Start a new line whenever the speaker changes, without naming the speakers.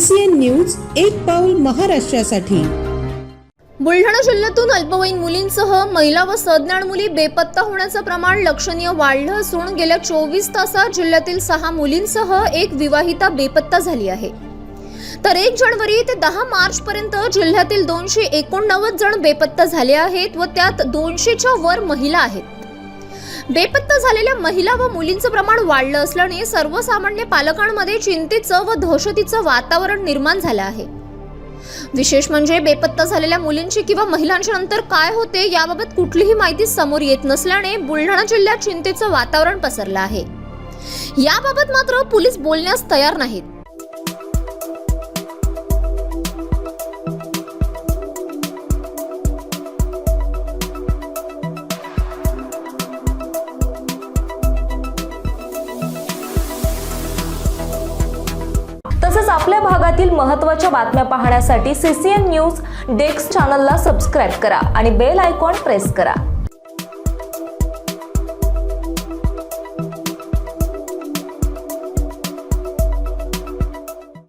CCN news, एक पाऊल महाराष्ट्रासाठी।
बुलढाणा जिल्ह्यातून अल्पवयीन मुलींसह महिला व सज्ञान मुली बेपत्ता होण्याचं प्रमाण लक्षणीय वाढलं असून गेल्या 24 तासात जिल्ह्यातील 6 मुलींसह एक विवाहिता बेपत्ता झाली आहे। तर 1 जानेवारी ते 10 मार्च पर्यंत जिल्ह्यातील 289 जण बेपत्ता झाले आहेत व त्यात 200च्या वर महिला आहेत। बेपत्ता झालेल्या महिला व मुलींचं प्रमाण वाढलं असल्याने सर्वसामान्य पालकांमध्ये चिंतेचं व दहशतीचं वातावरण निर्माण झालं आहे। विशेष म्हणजे बेपत्ता झालेल्या मुलींची किंवा महिलांच्या नंतर काय होते याबाबत कुठलीही माहिती समोर येत नसल्याने बुलढाणा जिल्ह्यात चिंतेचं वातावरण पसरलं आहे। याबाबत मात्र पोलीस बोलण्यास तयार नाहीत।
तसेच आपल्या भागातील महत्त्वाच्या बातम्या पाहण्यासाठी CCN न्यूज डेस्क चॅनलला सबस्क्राइब करा आणि बेल आयकॉन प्रेस करा।